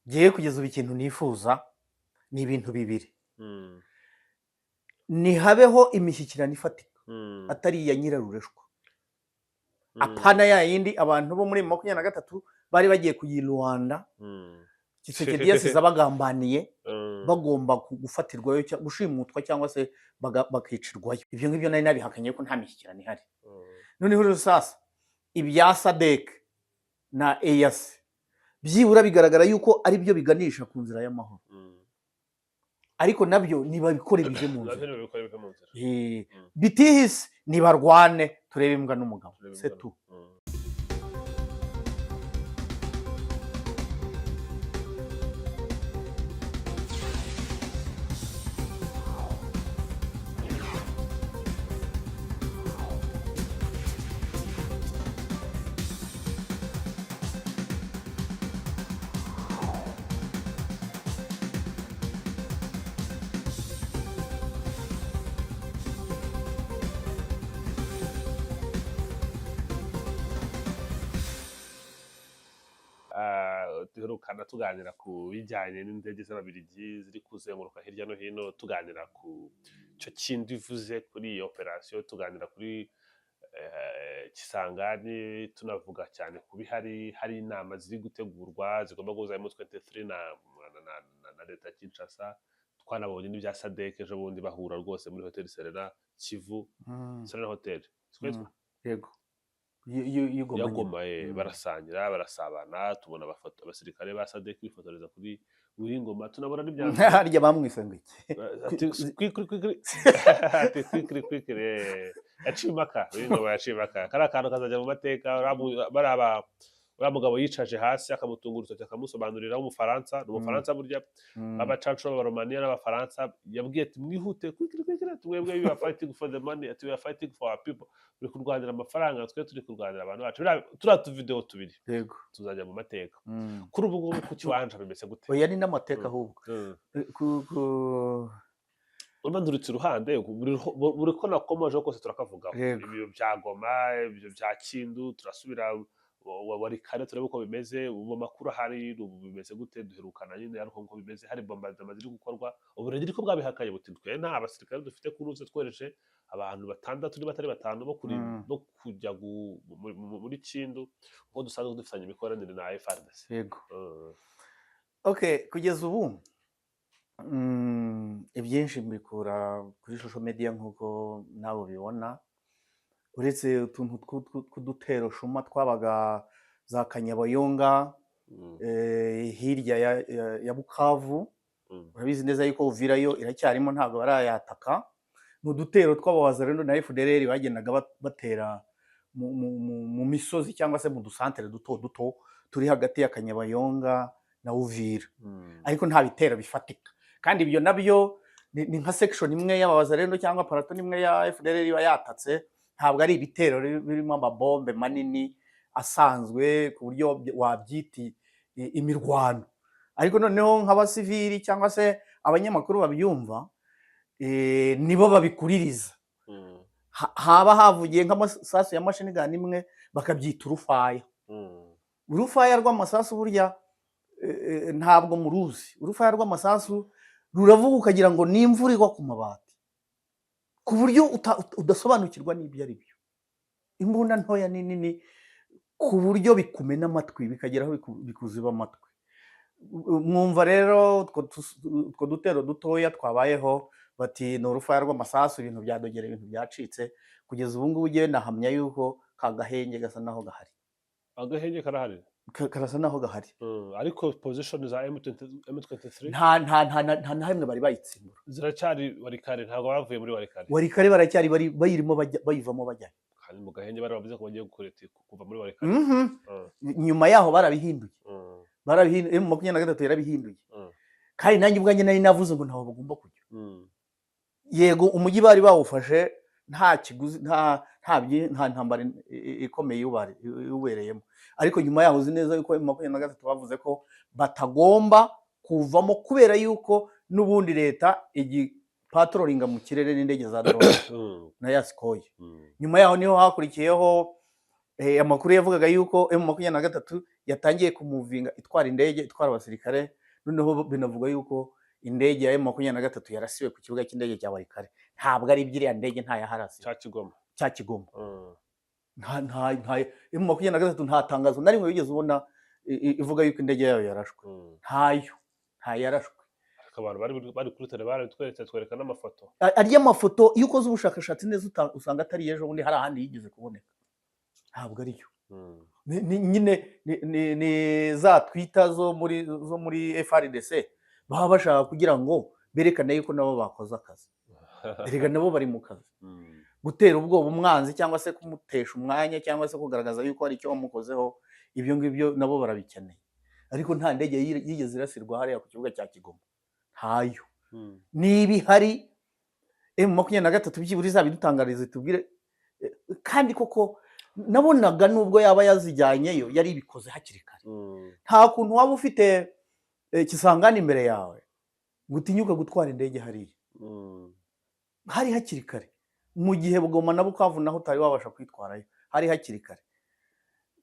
ngiye kugeza ubu ikintu nifuza ni ibintu bibiri. Nihabeho imishyikirano ifatika atari iya nyirarureshwa, apana ya yindi abantu bo muri 23 bari bagiye kuyirwanda Tshisekedi yasize abagambaniye bagomba gufatirwayo gushimutwa cyangwa se bakicirwayo. Ibyo ngibyo nari nabihakanye ko nta mishyikirano ihari. Noneho rero sasa ibya SADC na EAC byibura bigaragara yuko ari byo biganisha ku nzira y'amahoro, ariko nabyo nibabikore bije mu nzira, bitihise nibarwane turebe imbwa n'umugabo setu. duherukana tuganira ku bijyanye n'indege z'ababiligi ziri kuzenguruka hirya no hino, tuganira ku cyo kindi uvuze kuri iyo operasiyo, tuganira kuri Kisangani, tunavuga cyane ku bihari, hari inama ziri gutegurwa zigomba guhuza M23 na leta Kinshasa. Twanabonye n'ibya SADC ejo bundi bahura rwose muri Hotel Serena Kivu, Serena Hotel Yego Goma, barasangira barasabana, tubona abafoto abasirikare ba SADC bifotoreza kuri Ngoma, tunabona n'ibyanzu harya bamwise ngo iki yacimaka Ngoma yacimaka kara kantu kazajya mu mateka. Baraba uriya mugabo yicaje hasi akamutunga urutoki akamusobanurira w'umufaransa, n'umufaransa burya abacancuro b'abaromaniya n'abafaransa, yabwiye ati mwihute twebwe we are fighting for the money, ati we are fighting for our people, turi kurwanira amafaranga, twe turi kurwanira abantu bacu. Turiya tuvideo tubiri tuzajya mu mateka. Kuri ubu ngubu ku kiwanja bimeze gute? Oya ni n'amateka ahubwo unanduritse uruhande buri ko nakomoje kose turakavuga ibyo bya Goma, ibyo bya Kindu, turasubira Warikare turebe uko bimeze, ubu makuru hari ubu bimeze gute? Duherukana nyine ariko nko bimeze, hari bombardement ziri gukorwa, uburengeri ko bwabihakaye buti twe nta abasirikare dufite kuruze, twereje abantu 6 batari 5 bo kuri no kujya muri Kindu ngo dusanzwe dufitanye imikoranire na FARDC. Yego okay, kugeza ubu ibyinshi mbikura kuri social media nkuko nawe bibona, uretse utuntu tw'udutero shuma twabaga za Kanyabayonga hirya ya Bukavu. Urabizi neza yuko Uvirayo iracyarimo ntabwo barayataka. N'udutero tw'abawazarendo na FDLR bagendaga batera mu misozi cyangwa se mu dusantere duto turi hagati ya Kanyabayonga na Uvira, ariko nta bitera bifatika. Kandi ibyo nabyo ni nka section imwe y'abawazarendo cyangwa paraton imwe ya FDLR bayatatse, ntabwo ari ibitero birimo amabombe manini asanzwe ku buryo wabyiti imirwano. Ariko noneho nk'abasivili cyangwa se abanyamakuru babyumva nibo babikuririza, haba havugiye nk'amasasu ya machine gun imwe bakabyita urufaya. Urufaya rw'amasasu burya ntabwo muruzi. Urufaya rw'amasasu ruravuga ukagira ngo ni imvura igwa ku mabati, ku buryo udasobanukirwa n'ibyo ari byo. Imbunda ntoya nini ku buryo bikumena amatwi, bikageraho bikuziba amatwi. Mwumva rero utwo dutero dutoya twabayeho bati ni urufaya rw'amasasu, ibintu byadogera, ibintu byacitse. Kugeza ubu ngubu ugiye nahamya yuko kagahenge gasa naho gahari. Agahenge karahari, karasa naho gahari, ariko position za M23 nta na hamwe bari bayitsimbura. Ziracyari Warikare, ntabwo bavuye muri Warikare. Warikare baracyari bayirimo bayivamo bajya kandi mu gahenge bari bavuze ko bagiye gukoreta kuva muri Warikare. Nyuma yaho barabihinduye, M23 yarabihinduye. Kandi nanjye ubwanjye nari navuze ngo ntaho bagomba kujya. Yego umujyi bari bawufashe nta kiguzi, nta ntambara ikomeye ubereyemo, ariko nyuma yaho uzi neza yuko M23 bavuze ko batagomba kuvamo kubera yuko n'ubundi leta patrollinga mu kirere n'indege za drone na Yaskoye. Nyuma yaho niho hakurikiyeho amakuru yavugaga yuko M23 yatangiye kumuvinga itwara indege itwara abasirikare, noneho binavuga yuko indege ya M23 yarasiwe ku kibuga cy'indege cya Walikale. Ntabwo ari iby'iriya ndege ntayaharasiwe cya Kigoma. M23 nta tangazo na rimwe wigeze ubona ivuga yuko indege yayo yarashwe. Ntayo yarashwe. Abantu bari kuri tele baratweretse twereka n'amafoto. Ariya mafoto iyo ukoze ubushakashatsi neza usanga atari ejo bundi hari ahandi yigeze kuboneka. Ntabwo ariyo. Nyine ni za Twitter zo muri FARDC baba bashaka kugira ngo berekane yuko nabo bakoze akazi. Erega nabo bari mu kazi. Gutera ubwoba umwanzi cyangwa se kumutesha umwanya cyangwa se kugaragaza yuko hari icyo wamukozeho, ibyo ngibyo nabo barabikeneye. Ariko nta ndege yigeze irasirwa hariya ku kibuga cya Kigoma. Ntayo. Niba ihari M23 byibura izabidutangariza tubwire, kandi koko nabonaga nubwo yaba yazijyanyeyo yari ibikoze hakiri kare. Nta kuntu waba ufite Kisangani imbere yawe gutinyuka gutwara indege hariya. Hari hakiri kare. Mu gihe Bugoma na Bukavu naho utari wabasha kwitwarayo, hari hakiri kare.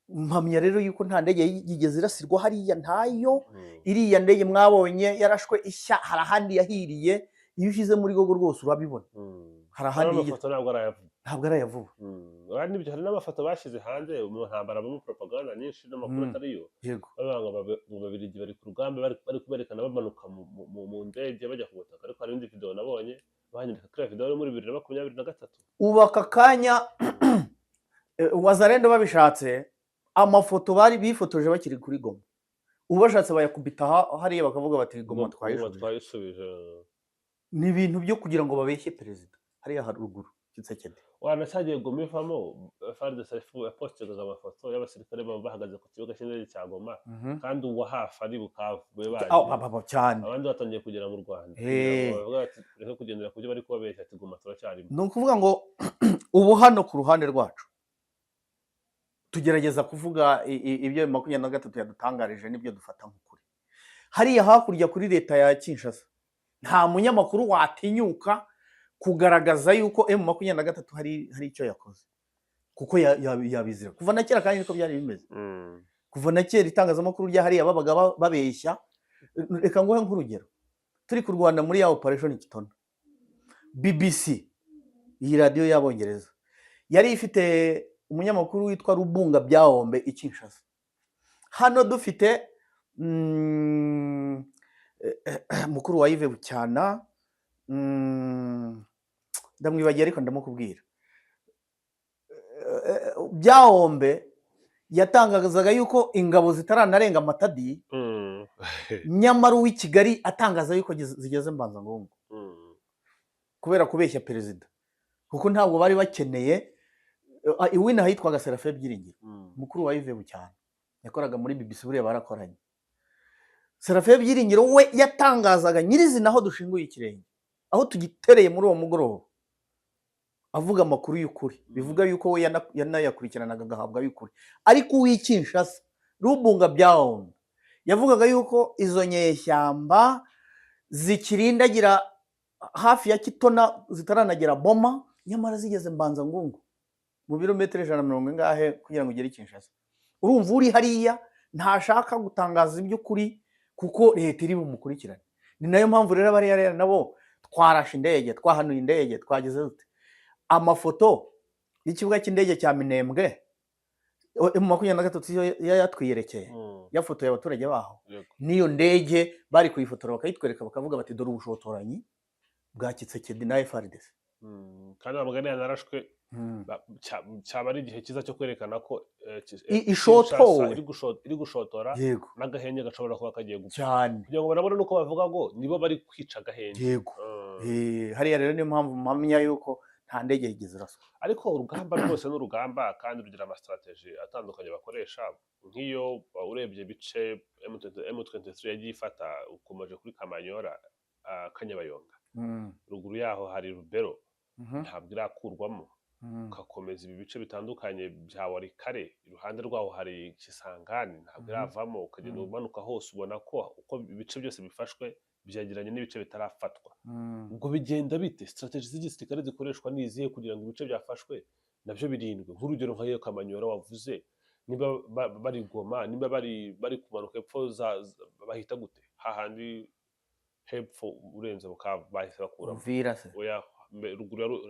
Mpamya rero yuko nta ndege yigeze irasirwa hariya, ntayo. Iriya ndege mwabonye yarashwe ishya, hari ahandi yahiriye. Iyo ushyize muri Google rwose urabibona. Hari ahandi ntabwo arayavuba. Hari n'amafoto bashyize hanze mu ntambara mu propaganda nyinshi n'amakuru atariyo. Yego. Mu Babirigi bari ku rugamba bari kuberekana bamanuka mu ndege bajya ku butaka, ariko hari indi video nabonye banyereka kuri video yo muri 2023. Ubu aka kanya Wazalendo babishatse amafoto bari bifotoje bakiri kuri Goma. Ubu bashatse bayakubita hariya bakavuga bati Goma twayisubije. Ni ibintu byo kugira ngo babeshye perezida hariya haruguru Kitsekedi. Wanasagiye Goma ivamo FARDC yapostaga amafoto y'abasirikare bahagaze ku kibuga cy'indege cya Goma, kandi uwa hafi ari Bukavu cyane. Abandi batangiye kugera mu Rwanda. Reka kugendera ku byo bari kubabeshya ati Goma turacyarimo. Ni ukuvuga ngo ubu hano ku ruhande rwacu tugerageza kuvuga ibyo M23 yadutangarije n'ibyo dufata nk'ukuri. Hariya hakurya kuri leta ya Kinshasa nta munyamakuru watinyuka kugaragaza yuko M23 hari icyo yakoze, kuko yabizira kuva na kera, kandi niko byari bimeze. Kuva na kera itangazamakuru rya hariya babaga babeshya. Reka nguhe nk'urugero, turi ku Rwanda muri ya operation Kitona, BBC iyi radio y'Abongereza yari ifite umunyamakuru witwa Rubunga Byahombe i Kinshasa. Hano dufite mukuru wa Yves Bucyana, ndamwibagiye ariko ndamukubwira. Byahombe yatangazaga yuko ingabo zitaranarenga Matadi, nyamara uw'i Kigali atangaza yuko zigeze Mbanza-Ngungu, kubera kubeshya perezida, kuko ntabwo bari bakeneye. Iwina hitwaga Serafe Byiringiro, mukuru wa Yves Bucyana, yakoraga muri BBC, buriya barakoranye. Serafe Byiringiro we yatangazaga nyirizina aho dushinguye ikirenge, aho tugitereye muri uwo mugoroba, avuga amakuru y'ukuri, bivuga yuko we yanayakurikiranaga agahabwa y'ukuri. Ariko uw'i Kinshasa Rubunga Byahombe yavugaga yuko izo nyeshyamba zikirindagira hafi ya Kitona zitaranagera Boma, nyamara zigeze Mbanza-Ngungu mu birometero 140 ngahe kugira ngo ugere Kinshasa. Urumva uri hariya ntashaka gutangaza iby'ukuri kuko leta iri bumukurikirane. Ni nayo mpamvu rero bari nabo twarashe indege, twahanuye indege, twagize dute. Amafoto y'ikibuga cy'indege cya Minembwe M23 yatwiyerekeye, yafotoye abaturage baho. Niyo ndege bari kuyifotora bakayitwereka bakavuga bati dore ubushotoranyi bwa Kitsekedi na FARDC. Kandi amagana yanarashwe cyaba ari igihe cyiza cyo kwerekana ko iri gushotora n'agahenge gashobora kuba kagiye gupfa cyane, kugira ngo barabone nuko bavuga ngo nibo bari kwica agahenge. Yego. Hariya rero niyo mpamvu mpamya yuko nta ndege yigeze iraswa. Ariko urugamba rwose n'urugamba, kandi rugira amastrategy atandukanye bakoresha. Nk'iyo urebye bice M23 yagiye ifata, ukomeje kuri Kamanyora, Kanyabayonga, ruguru yaho hari Rubero, ntabwo irakurwamo. Ukakomeza ibi bice bitandukanye bya Walikale, iruhande rwaho hari Kisangani, ntabwo iravamo. Ukagenda umanuka hose ubona ko uko ibice byose bifashwe byegeranye n'ibice bitarafatwa. Ubwo bigenda bite? Strategy z'igisirikare zikoreshwa nizihe kugira ngo ibice byafashwe nabyo birindwi nk'urugero nk'ayo Kamanyora wavuze niba bari Goma niba bari kumanuka epfo bahita gute hahandi hepfo urenze bahise bakuramo Uvira se oya ruguru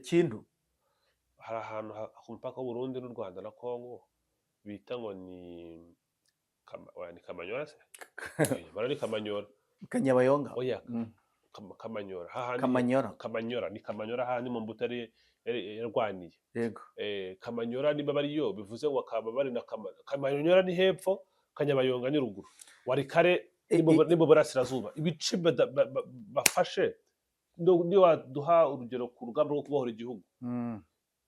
Kindu hari ahantu ku mupaka w'u Burundi n'u Rwanda na Congo bita ngo ni Kamanyora se barari Kamanyora Kanyabayonga oya Kamanyora hahandi Kamanyora ni Kamanyora hahandi mu mbutare yarwaniye yego Kamanyora niba bariyo bivuze ngo akaba bari na Kamanyora ni hepfo Kanyabayonga ni ruguru Warikare ni mu burasirazuba ibice bafashe niyo waduha urugero ku rugamba rwo kubohora igihugu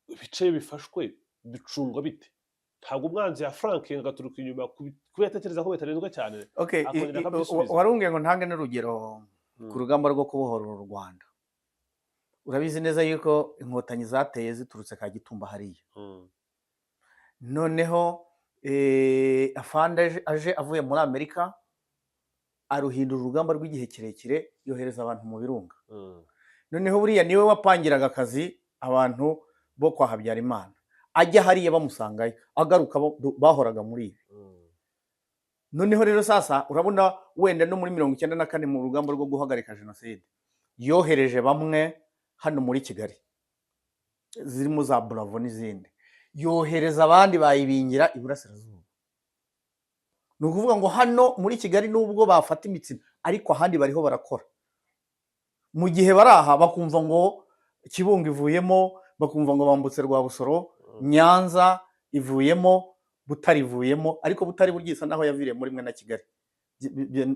ibice bifashwe bicungwa bite ntabwo umwanzi ya Frank agaturuka inyuma kuyatekereza ko bitarenzwe cyane warungiye ngo ntange n'urugero ku rugamba rwo kubohora u Rwanda urabizi neza yuko inkotanyi zateye ziturutse Kagitumba hariya noneho afande aje avuye muri Amerika aruhindura urugamba rw'igihe kirekire yohereza abantu mu birunga noneho buriya niwe wapangiraga akazi abantu bo kwa Habyarimana ajya hariya bamusangayo agaruka bahoraga muri ibi noneho rero sasa urabona wenda no muri 1994 mu rugamba rwo guhagarika jenoside yohereje bamwe hano muri Kigali zirimo za Bravo n'izindi yohereza abandi bayibingira iburasirazuba ni ukuvuga ngo hano muri Kigali nubwo bafata imitsina ariko ahandi bariho barakora mu gihe baraha bakumva ngo Kibungo ivuyemo bakumva ngo bambutse Rwabusoro Nyanza ivuyemo Butari ivuyemo ariko Butari burgisa naho yaviriye muri mwe na Kigali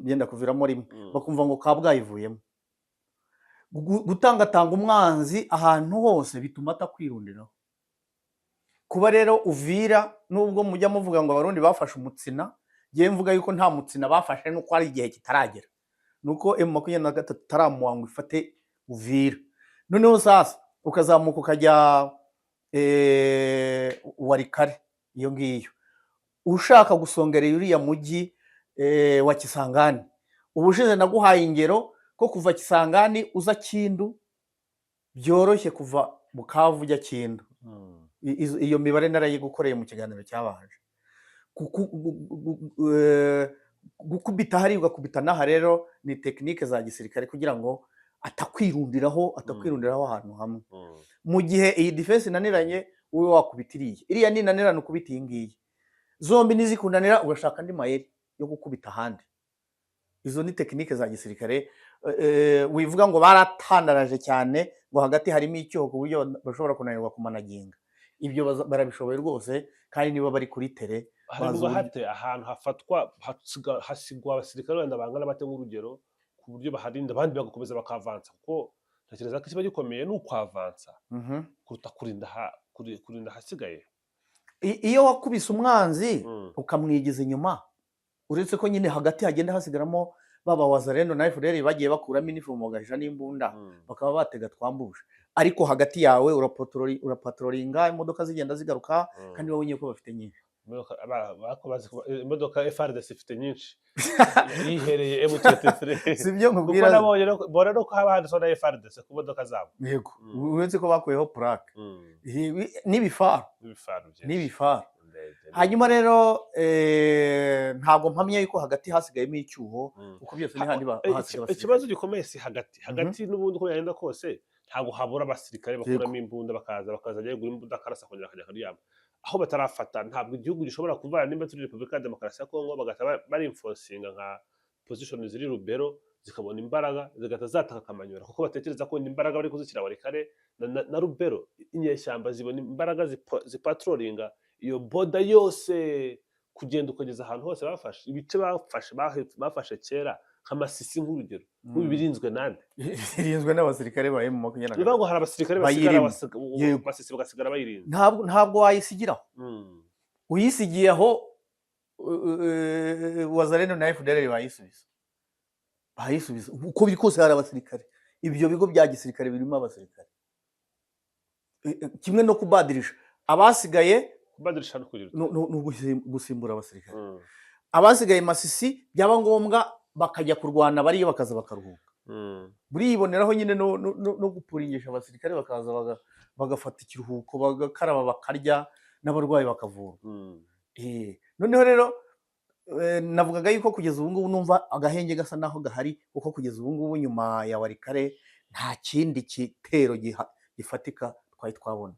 byenda kuviramo rimwe bakumva ngo Kabgayi ivuyemo gutangatanga umwanzi ahantu hose bituma atakwirundiraho kuba rero Uvira nubwo mujya muvuga ngo abarundi bafashe umutsina giye mvuga yuko nta mutsina bafashe nuko ari igihe kitaragera nuko M23 taramuwanga ifate Uvira noneho sasa ukazamuka ukajya Warikare iyo ngiyo ushaka gusongera yuriya mujyi wa Kisangani ubushize naguhaye ingero ko kuva Kisangani uza Kindu byoroshye kuva Bukavu ujya Kindu iyo mibare narayigukoreye mu kiganiro cyabanje gukubita hari ugakubita naha rero ni technique za gisirikare kugira ngo atakwirundiraho ahantu hamwe mu gihe iyi defense naniranye uwe wakubitiriye iriya ninanirana ukubita iyi ngiyi zombi nizikunanira ugashaka andi mayeri yo gukubita ahandi izo ni technique za gisirikare wivuga ngo baratandaraje cyane ngo hagati harimo icyo ku buryo bashobora kunanirwa kumanaginga ibyo barabishoboye rwose kandi niba bari kuri tere harimo hate ahantu hafatwa hasigwa abasirikare wenda bangana bate nk'urugero ku buryo baharinda abandi bagakomeza bakavansa kuko ntekereza ko ikiba gikomeye ni ukwavansa kuruta kurinda hasigaye iyo wakubise umwanzi ukamwigiza inyuma uretse ko nyine hagati hagenda hasigaramo baba Wazalendo na FDL bagiye bakuramo inifomu bagahija n'imbunda bakaba batega twambuje ariko hagati yawe urapatrolinga imodoka zigenda zigaruka kandi wabonye ko bafite nyinshi imodoka FARDC ifite nyinshi yihereye M23 sibyo nkubwira nabonye bora no haba handitse na FARDC ku modoka zabo yego uretse ko bakuyeho plaque n'ibifaru hanyuma rero ntabwo mpamya yuko hagati hasigayemo icyuho uko byose ni handi hasigaye ikibazo gikomeye si hagati n'ubundi ko yagenda kose ntabwo habura abasirikare bakuramo imbunda bakaza yegura imbunda karasa kongera akajya kuryama aho batarafata ntabwo igihugu gishobora kuvana nimba turi Repubulika ya Demokarasi ya Kongo bagata bari enforcinga nka position ziri Rubero zikabona imbaraga zigata zataka Kamanyora kuko batekereza ko imbaraga bari kuzikira Warikare na Rubero inyeshyamba zibona imbaraga zipatrolinga iyo boda yose kugenda ukageza ahantu hose bafashe ibice bafashe kera nk'amasisi nk'urugero birinzwe nande birinzwe n'abasirikare ba M23 bivuga ngo hari abasirikare basisi bagasigara bayirinze ntabwo wayisigiraho uyisigiye aho Wazalendo na FDL bayisubiza uko biri kose hari abasirikare ibyo bigo bya gisirikare birimo abasirikare kimwe no kubadirisha abasigaye kubadirisha no gusimbura abasirikare abasigaye Masisi byaba ngombwa bakajya kurwana bariyo bakaza bakaruhuka buriboneraho nyine no gupuringisha abasirikare bakaza bagafata ikiruhuko bagakaraba bakarya n'abarwayi bakavura. Noneho rero navugaga yuko kugeza ubu ngubu numva agahenge gasa naho gahari, kuko kugeza ubu ngubu nyuma ya Walikale nta kindi gitero gifatika twari twabona.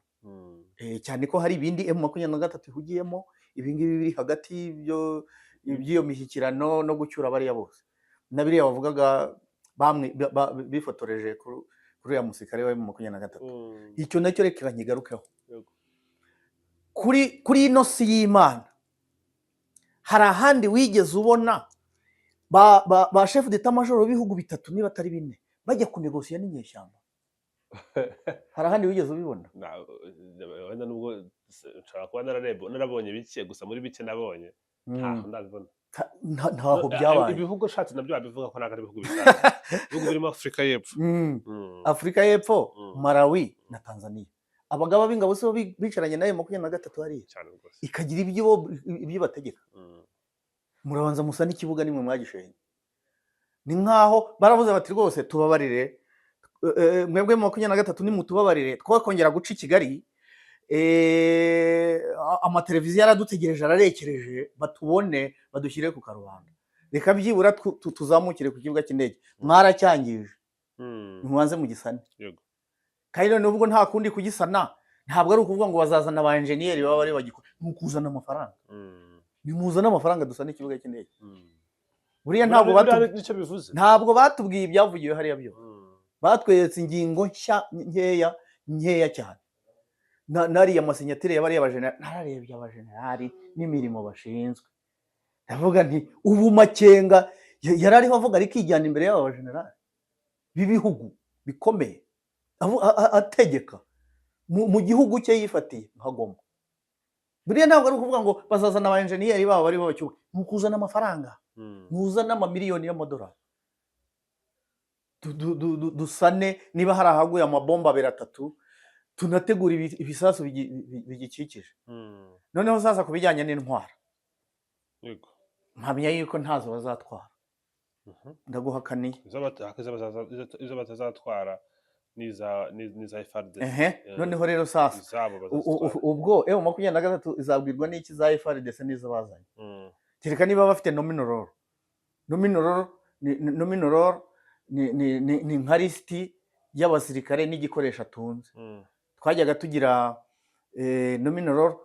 Cyane ko hari ibindi M23 ihugiyemo, ibi ngibi biri hagati by'iyo mishyikirano no gucyura bariya bose, na biriya bavugaga bamwe bifotoreje kuri uriya musirikare wa M23. Icyo nacyo reka nkigarukeho. Kuri ino si y'Imana hari ahandi wigeze ubona ba chef d'état major b'ibihugu bitatu niba atari bine bajya kunegosiya n'inyeshyamba? Hari ahandi wigeze ubibona? wenda nubwo nshobora kuba narabonye bike, gusa muri bike nabonye ntaho ndabibona. Ntaho byabaye. Ibihugu shatse nabyo babivuga ko ntabwo ari ibihugu bisanzwe. Ibihugu birimo Afurika y'Epfo, Afurika y'Epfo, Malawi na Tanzania. Abagaba b'ingabo so bicaranye nayo 23 hariya cyane rwose, ikagira ibyo bategeka. Murabanza musa n'ikibuga nimwe mwagishenye. Ni nkaho baravuze bati rwose tubabarire, mwebwe 23 nimutubabarire twakongera guca i Kigali, amateleviziyo yaradutegereje ararekereje batubone badushyire ku karubanda, reka byibura tuzamukire ku kibuga cy'indege. Mwaracyangije, ntimubanze mu gisane. Kandi none ubwo nta kundi kugisana, ntabwo ari ukuvuga ngo bazazana ba engineer baba bari bagikora, n'ukuzana amafaranga. Nimuzana amafaranga dusana ikibuga cy'indege. Buriya ntabwo batubwiye ibyavugiwe hariya byo. Batweretse ingingo nkeya cyane. Nariya masinyatire y'abariya bajenerali, nararebye abajenerali n'imirimo bashinzwe. Ndavuga nti ubu Makenga yarariho avuga ariko ijyana imbere y'aba bajenerali b'ibihugu bikomeye, ategeka mu gihugu cye yifatiye nka Goma. Buriya ntabwo ari ukuvuga ngo bazazana aba engineer babo bari babacyuka, mukuzana amafaranga, muzana amamiliyoni y'amadolari, dusane niba hari ahaguye amabomba 3 tunategura ibisasu bigikikije. Noneho sasa kubijyanye n'intwara, mpamya yuko ntazo bazatwara. Ndaguhakaniye izo batazatwara niza FARDC. Noneho rero sasa ubwo M23 izabwirwa n'iki za FARDC nizo bazanye? Kereka niba bafite nominal ni nka listi y'abasirikare n'igikoresho atunze. Twajyaga tugira nominal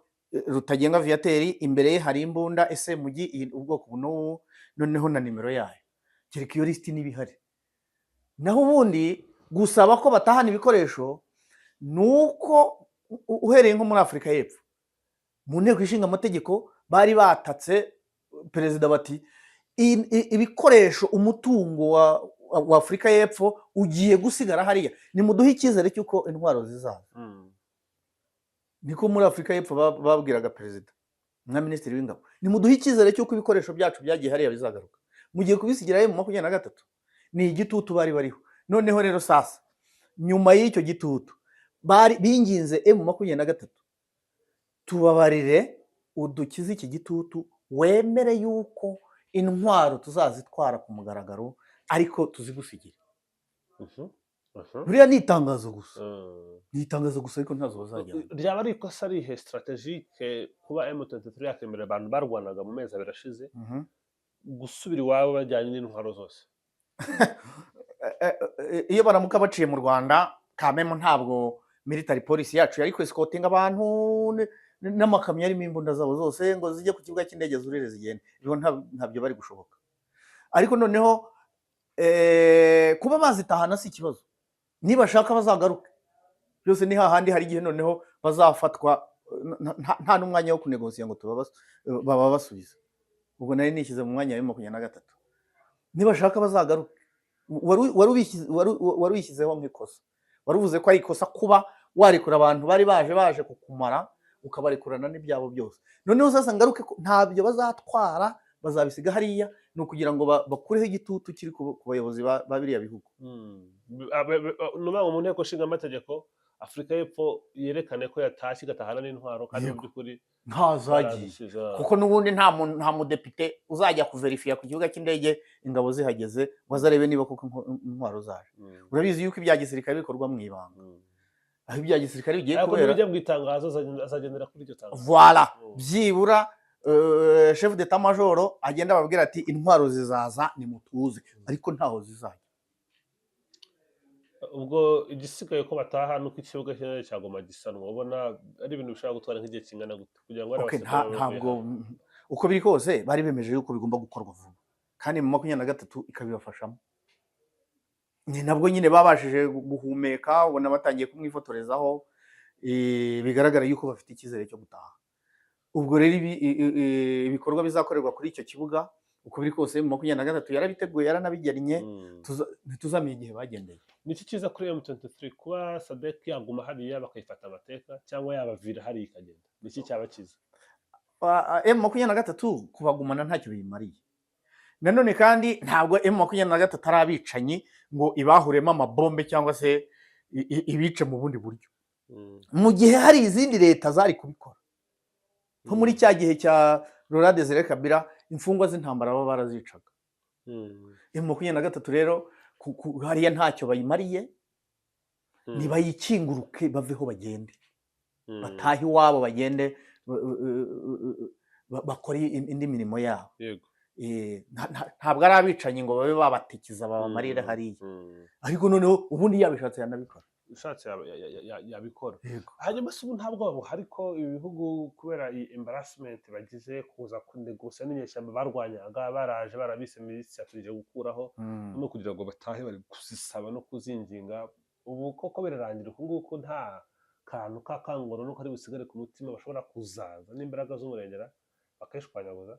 Rutagenga Viateur, imbere ye hari imbunda SMG ubwoko buno, noneho na nimero yayo. Kereka iyo listi nibihari. Naho ubundi gusaba ko batahana ibikoresho nuko uhereye nko muri Afurika y'Epfo mu nteko ishinga amategeko bari batatse perezida bati ibikoresho umutungo wa Afurika y'Epfo ugiye gusigara hariya, nimuduhe icyizere cyuko intwaro zizaza. Niko muri Afurika y'Epfo babwiraga perezida na minisitiri w'ingabo, nimuduhe icyizere cyuko ibikoresho byacu byagiye hariya bizagaruka, mugiye kubisigira mu 23. Ni igitutu bari bariho. Noneho rero sasa nyuma y'icyo gitutu binginze M23 tubabarire udukize iki gitutu, wemere yuko intwaro tuzazitwara ku mugaragaro ariko tuzigusigira. Buriya ni itangazo gusa, ni itangazo gusa ariko ntazo bazajyana. Ryaba ari ikosa rihe strategique kuba M23 yakemera abantu barwanaga mu mezi abirashize gusubira iwabo bajyanye n'intwaro zose? Iyo baramuka baciye mu Rwanda kamemo ntabwo military police yacu yari kwescotinga abantu n'amakamyo arimo imbunda zabo zose ngo zijye ku kibuga cy'indege zurire zigende. Ibyo ntabyo bari gushoboka. Ariko noneho kuba bazitahana si ikibazo, niba shaka bazagaruka. Byose ni hahandi hari igihe noneho bazafatwa nta n'umwanya wo kunegosiya ngo baba basubiza. Ubwo nari nishyize mu mwanya wa 23. Niba shaka bazagaruka. Wari wishyizeho nk'ikosa, wari uvuze ko ari ikosa kuba warekura abantu bari baje kukumara ukabarekurana n'ibyabo byose. Noneho sasa ngaruke ntabyo bazatwara, bazabisiga hariya, no kugira ngo bakureho igitutu kiri ku bayobozi ba biriya bihugu. Numa mu nteko ishinga amategeko Afurika y'Epfo yerekane ko yatashye igatahana n'intwaro kandi mu Yego. by'ukuri ntazagiye barazisize. kuko n'ubundi nta mudepite uzajya kuverifiya ku kibuga cy'indege ingabo zihageze ngo azarebe niba koko intwaro zaje. Urabizi yuko ibya gisirikare bikorwa mu ibanga, aho ibya gisirikare bigiye ariko kubera nibijya mu itangazo azagendera kuri iryo tangazo. voilà byibura chef d'état major agenda ababwira ati intwaro zizaza nimutuze, ariko ntaho zizajya. Ubwo igisigaye ko bataha nuko ikibuga cya Goma gisanwa, ubona ari ibintu bishobora gutwara nk'igihe kingana gute kugira ngo ntabwo uko biri kose bari bemeje yuko bigomba gukorwa vuba kandi mu 23 ikabibafashamo. Ni nabwo nyine babashije guhumeka, ubona batangiye kumwifotorezaho, bigaragara yuko bafite icyizere cyo gutaha. Ubwo rero ibikorwa bizakorerwa kuri icyo kibuga uko biri kose mu 23 yarabiteguye yaranabigennye, ntituzamenye igihe bagendeye. Niki kiza kuri M23 kuba Sadek yaguma hariya bakayifata amateka cyangwa yabavira hariya ikagenda, niki cyaba kiza? M23 kubagumana ntacyo bimariye. Nanone kandi ntabwo M23 arabicanyi ngo ibahuremo amabombe cyangwa se ibice mu bundi buryo. Mu gihe hari izindi leta zari kubikora nko muri cya gihe cya Laurent Désiré Kabila, imfungwa z'intambara baba barazicaga. M23 rero hariya ntacyo bayimariye, nibayikinguruke baveho bagende, batahe iwabo bagende bakora indi mirimo yabo. Ntabwo ari abicanyi ngo babe babatikiza babamarire hariya, ariko noneho ubundi yabishatse yanabikora. Ushatse yabikora. Hanyuma se ubu ntabwo buhari ko ibihugu kubera embarrassment bagize kuza kunegosiya n'inyeshyamba barwanyaga baraje barabise milisi yaturije gukuraho no kugira ngo batahe bari kuzisaba no kuzinginga, ubu koko birarangira uko nguko nta kantu kakangoro no kari busigare ku mutima bashobora kuzaza n'imbaraga z'umurengera bakishwanyaguza.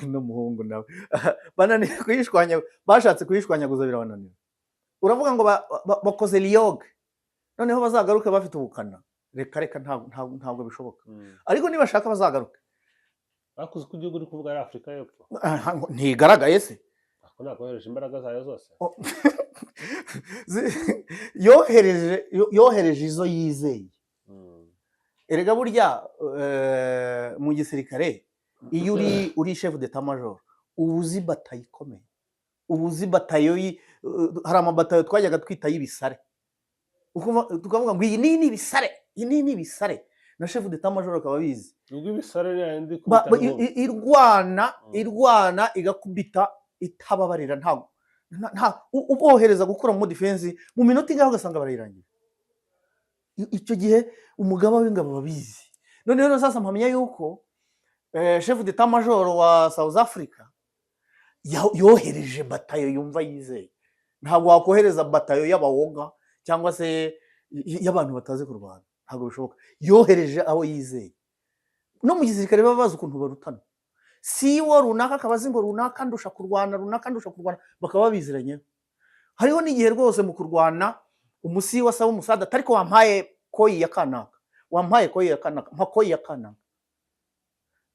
No muhungu nawe bananiye kuyishwanya, bashatse kuyishwanyaguza birabananira. Uravuga ngo bakoze liyoge noneho bazagaruke bafite ubukana, reka ntabwo bishoboka. Ariko niba bashaka bazagaruke. Bakuze ko igihugu uri kuvuga ari Afurika y'Epfo ntigaragaye se ako nakohereje imbaraga zayo zose yohereje izo yizeye. Erega burya mu gisirikare iyo uri chef d'état major ubuzi batayo ikomeye, ubuzi batayo hari amabatayo twajyaga twita y'ibisare, tukavuga ngo iyi ni ibisare, iyi ni ibisare, na chef d'état major akaba bizi. Ubwo ibisare yandi irwana igakubita itababarira, nta ubohereza gukora mu defense mu minota ingaho ugasanga barayirangira. Icyo gihe umugaba w'ingabo babizi. None rero sasa mpamya yuko chef d'état major wa South Africa yohereje batayo yumva yizeye. Ntabwo wakohereza batayo y'abawoga cyangwa se y'abantu batazi kurwana, ntabwo bishoboka. Yohereje aho yizeye. No mu gisirikare babaza ukuntu barutana, si wo runaka akabazi ngo runaka ndusha kurwana, runaka ndusha kurwana, bakaba biziranye. Hariho n'igihe rwose mu kurwana umusi wasaba umusada ariko wampaye koyi ya kanaka, wampaye koyi ya kanaka, mpa koyi ya kanaka.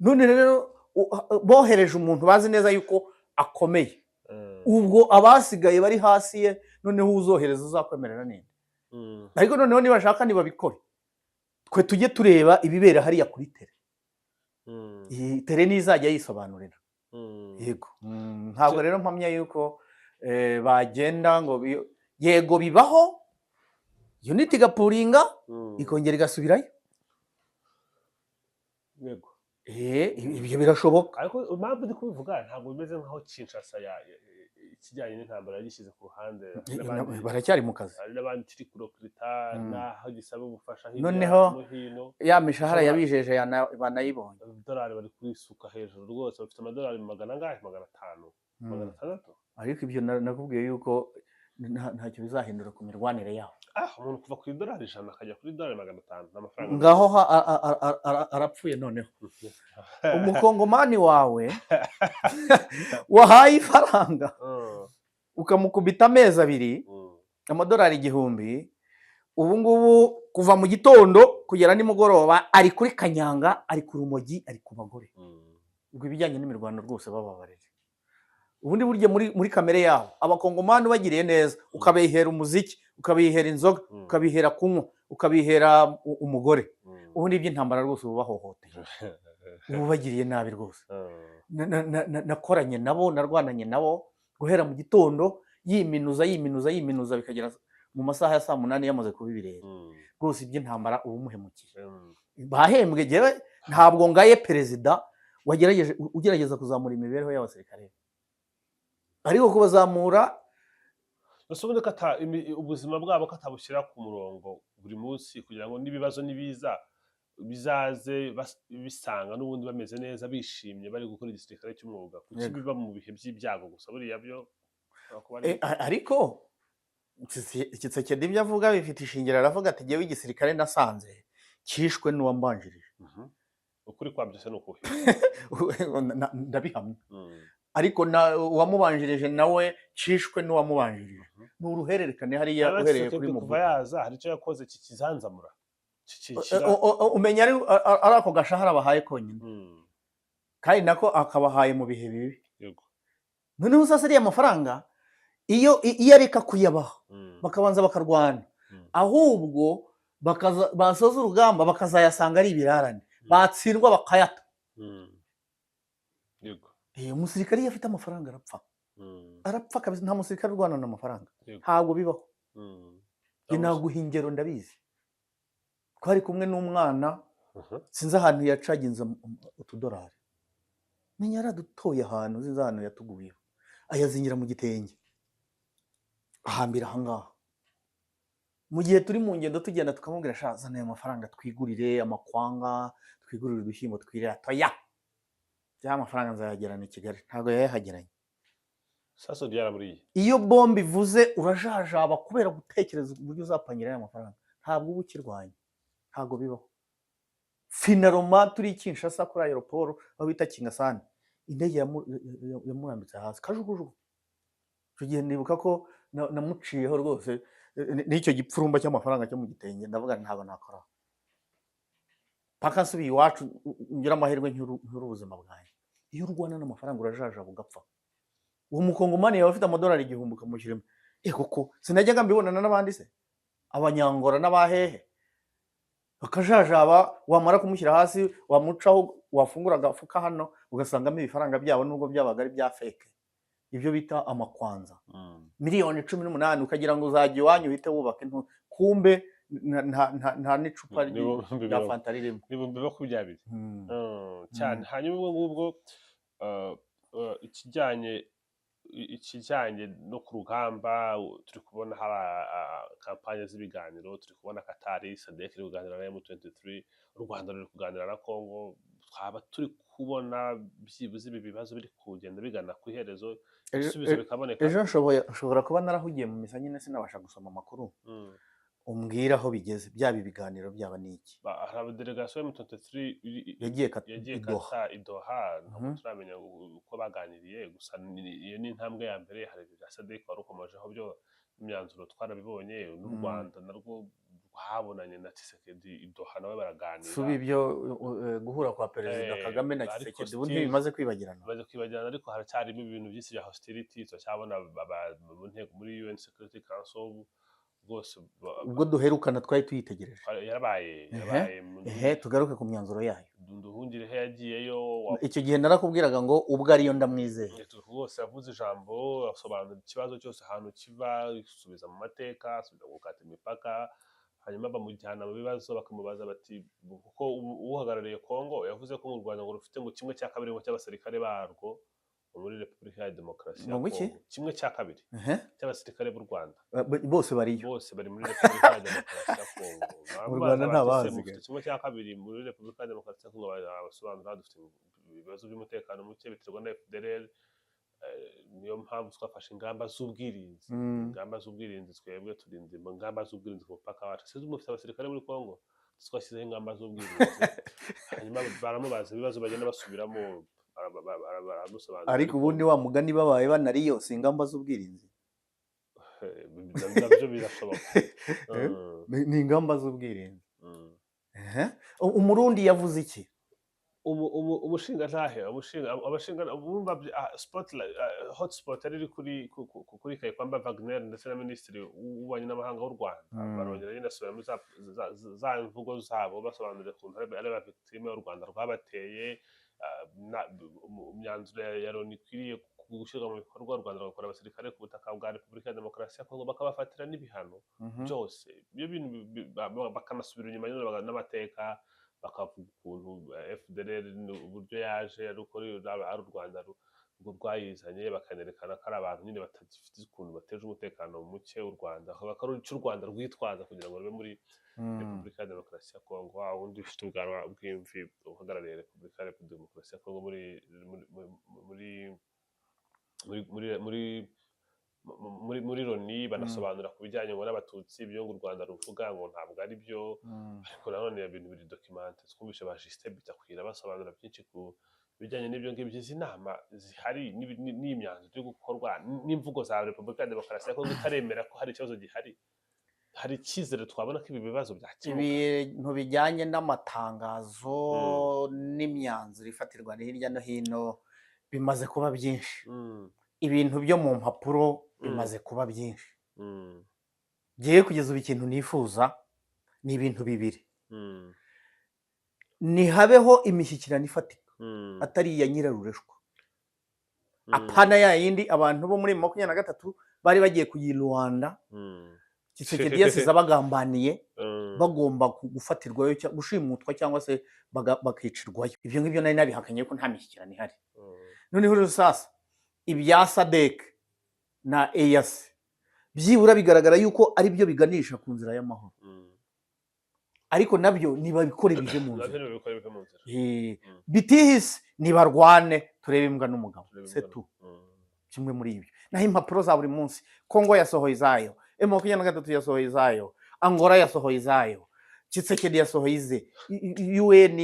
None rero bohereje umuntu bazi neza yuko akomeye, ubwo abasigaye bari hasi ye noneho uzohereza uzakwemerera ninde? Ariko noneho niba bashaka nibabikore, twe tujye tureba ibibera hariya kuri tere. Tere nizajya yisobanurira. Yego. Ntabwo rero mpamya yuko bagenda ngo yego bibaho unit igapuringa ikongera igasubirayo. Yego. Ibyo birashoboka. Ariko impamvu ndi kubivuga ntabwo bimeze nkaho Kinshasa ikijyanye n'intambara yagishyize ku ruhande, baracyari mu kazi. Hari n'abandi kiri kurokrita naho gisaba ubufasha hirya no hino. Ya mishahara yabijeje banayibonye. Amadolari bari kwisuka hejuru rwose, bafite amadolari 500 500 ariko ibyo nakubwiye yuko ntacyo bizahindura ku mirwanire yaho. Umuntu kuva ku idolari 100 akajya kuri dolari 500 n'amafaranga ngaho arapfuye. Noneho umukongomani wawe wahaye ifaranga ukamukubita amezi 2 amadolari 1000, ubu ngubu kuva mu gitondo kugera nimugoroba ari kuri kanyanga, ari ku rumogi, ari ku bagore. Ubwo ibijyanye n'imirwano rwose bababarije. ubundi burya muri kamere yabo abakongomani ubagiriye neza ukabihera umuziki, ukabihera inzoga, ukabihera kunywa, ukabihera umugore, ubundi iby'intambara rwose uba ubahohoteye, uba ubagiriye nabi rwose. Nakoranye nabo, narwananye nabo guhera mu gitondo yiminuza bikagera mu masaha ya 8 yamaze kuba ibirere rwose. Iby'intambara uba umuhemukiye. Bahembwe jewe ntabwo ngaye perezida ugerageza kuzamura imibereho y'abasirikare, ariko kubazamura ubundi ubuzima bwabo katabushyira ku murongo buri munsi kugira ngo n'ibibazo nibiza bizaze bisanga n'ubundi bameze neza bishimye bari gukora igisirikare cy'umwuga, kuki biba mu bihe by'ibyago gusa? Buriya byo ariko Tshisekedi ibyo avuga bifite ishingiro, aravuga ati jyewe igisirikare nasanze cyishwe n'uwambanjirije. Ukuri kwa byose ni ukuhe ndabihamya, ariko uwamubanjirije nawe cyishwe n'uwamubanjirije. Ni uruhererekane hariya uhereye kuri mu kuva yaza hari icyo yakoze kikizanzamura umenya ari ako gashahara bahaye konyine, kandi nako akabahaye mu bihe bibi. Noneho sasa ariya mafaranga iyo areka kuyabaha bakabanza bakarwana, ahubwo basoza urugamba bakazayasanga ari ibirarane, batsindwa bakayata. Umusirikare iyo afite amafaranga arapfa kabisa. Nta musirikare urwana n'amafaranga, ntabwo bibaho. Naguha ingero ndabizi, twari kumwe n'umwana sinzi ahantu yacaginze $2, menya yaradutoye ahantu sinzi ahantu yatuguyeho, ayazingira mu gitenge ahambira ahangaha. Mu gihe turi mu ngendo tugenda tukamubwira sha zana ayo mafaranga twigurire amakwanga, twigurire udushyimbo twirira, toya bya mafaranga nzayagerana i Kigali. Ntabwo yayahageranye. Sasa byaramuriye. Iyo bombe ivuze urajajaba kubera gutekereza uburyo uzapangira aya mafaranga, ntabwo uba ukirwanya, ntabwo bibaho. Finaroma turi Kinshasa kuri aeroport aho bita Kingasani, indege yamurambitse hasi kajugujugu. Icyo gihe nibuka ko namuciyeho rwose n'icyo gipfurumba cy'amafaranga cyo mu gitenge, ndavuga ntabwo nakora paka nsubiye iwacu ngira amahirwe nk'uru ubuzima bwanjye. Iyo urwana n'amafaranga urajajaba ugapfa. Uwo mukongomani yaba afite amadolari 1000 ukamushyiramo, koko sinajyaga mbibonana n'abandi se, abanyangora n'abahehe bakajajaba, wamara kumushyira hasi wamucaho, wafungura agafuka hano ugasangamo ibifaranga byabo nubwo byabaga ari bya fake, ibyo bita amakwanza. Miliyoni 18 ukagira ngo uzajya iwanyu uhite wubaka intu, kumbe nta n'icupa rya fanta ririmo. Nibumbe bakubyabiye cyane. Hanyuma ubwo ikijyanye no ku rugamba turi kubona hari kampanye z'ibiganiro, turi kubona Katari SADC iri kuganira na M23, u Rwanda ruri kuganira na Congo. Twaba turi kubona byibuze ibi bibazo biri kugenda bigana ku iherezo, ibisubizo bikaboneka. Ejo nshobora kuba narahugiye mu misa nyine sinabasha gusoma amakuru. Umbwira aho bigeze byaba ibiganiro byaba n'iki. Hari abadelegasiyo ya M23 yagiye i Doha, turamenya uko baganiriye, gusa iyo ni intambwe ya mbere. Hari ibya SADC wari ukomejeho byo imyanzuro twarabibonye, n'u Rwanda narwo rwabonanye na Tshisekedi i Doha nawe baraganira. Subi ibyo guhura kwa Perezida Kagame na Tshisekedi ubu ntibimaze kwibagirana. Ariko haracyarimo ibintu byinshi bya hostility, tucyabona muri UN Security Council rwose. Ubwo duherukana twari tuyitegereje, yarabaye tugaruke ku myanzuro yayo. Nduhungirehe yagiyeyo, icyo gihe narakubwiraga ngo ubwo ariyo ndamwizeye rwose. Yavuze ijambo, asobanura ikibazo cyose ahantu kiva, isubiza mu mateka, asubiza gukata imipaka, hanyuma bamujyana mu bibazo bakamubaza bati, kuko uhagarariye Congo yavuze ko mu Rwanda ngo rufite ngo 1/2 cy'abasirikare barwo muri Repubulika ya Demokarasi ya Congo. 1/2 cy'abasirikare b'u Rwanda bose bariyo, bose bari muri Repubulika ya Demokarasi ya Congo. Mu Rwanda ntabazi 1/2 muri Repubulika ya Demokarasi ya Congo. Abasobanura dufite ibibazo by'umutekano muke biterwa na FDLR. Niyo mpamvu twafashe ingamba z'ubwirinzi. Twebwe turinda ingamba z'ubwirinzi ku mupaka wacu. Sizo mufite abasirikare muri Congo, twashyizeho ingamba z'ubwirinzi. Hanyuma baramubaza ibibazo bagenda basubiramo, baramusobanurira. Ariko ubundi wa mugani babaye banariyo si ingamba z'ubwirinzi, nabyo birashoboka. ni ingamba z'ubwirinzi. Umurundi yavuze iki? umushingantahe abumva hotspot ari iri kuri Kayibanda Wagner ndetse na minisitiri w'ububanyi n'amahanga w'u Rwanda barongera nyine basubira muri za mvugo zabo basobanurira ukuntu ari ba victime u Rwanda rwabateye, imyanzuro ya Loni ikwiriye gushyirwa mu bikorwa, u Rwanda rugakora abasirikare ku butaka bwa Repubulika ya Demokarasi ya Kongo bakabafatira n'ibihano byose, ibyo bintu bakanasubira inyuma n'amateka bakavuga ukuntu FDLR uburyo yaje ari uko ari u Rwanda rwayizanye, bakanerekana ko ari abantu nyine batagifite ukuntu bateje umutekano muke u Rwanda, bakaba ari u Rwanda rwitwaza kugira ngo rube muri Repubulika ya Demokarasi ya Kongo, wa wundi ufite ubwanwa bw'imvi uhagarariye Repubulika ya Demokarasi ya Kongo muri Loni, banasobanura ku bijyanye ngo n'abatutsi ibyo ngo u Rwanda ruvuga ngo ntabwo ari byo, ariko nanone ibintu biri documente, twumvise ba Justin Bitakwira basobanura byinshi ku bijyanye n'ibyo ngibyo. Izi nama zihari n'imyanzuro yo gukorwa n'imvugo za Repubulika ya Demokarasi ya Kongo itaremera ko hari ikibazo gihari, hari icyizere twabona ko ibi bibazo byakemuka. Ibintu bijyanye n'amatangazo n'imyanzuro ifatirwa hirya no hino bimaze kuba byinshi, ibintu byo mu mpapuro bimaze kuba byinshi. Ngiye kugeza ubu ikintu nifuza ni ibintu bibiri, nihabeho imishyikirano ifatika atari iya nyirarureshwa, apana ya yindi abantu bo muri 23 bari bagiye kugira Rwanda Tshisekedi yasize abagambaniye bagomba gufatirwayo gushimutwa cyangwa se bakicirwayo. Ibyo ngibyo nari nabihakanye ko nta mishyikirano ihari. Noneho rero sasa ibya SADC na EAC byibura bigaragara yuko ari byo biganisha ku nzira y'amahoro, ariko nabyo nibabikore bije mu nzira, bitihise nibarwane turebe imbwa n'umugabo setu, kimwe muri ibyo. Naho impapuro za buri munsi, Kongo yasohoye izayo, M23 yasohoye izayo, Angola yasohoye izayo, Tshisekedi yasohoye ize, UN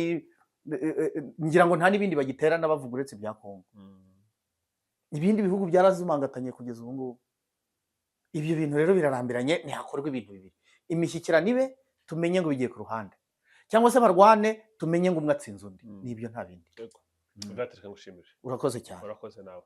ngira ngo nta n'ibindi bagiterana bavuga uretse bya Kongo. Ibindi bihugu byarazimangatanye kugeza ubu ngubu. Ibyo bintu rero birarambiranye, ntihakorwa ibintu bibiri, imishyikirano ibe tumenye ngo bigiye ku ruhande, cyangwa se barwane tumenye ngo umwe atsinze undi, nibyo nta bindi. Urakoze cyane. Urakoze cyane. Urakoze nawe.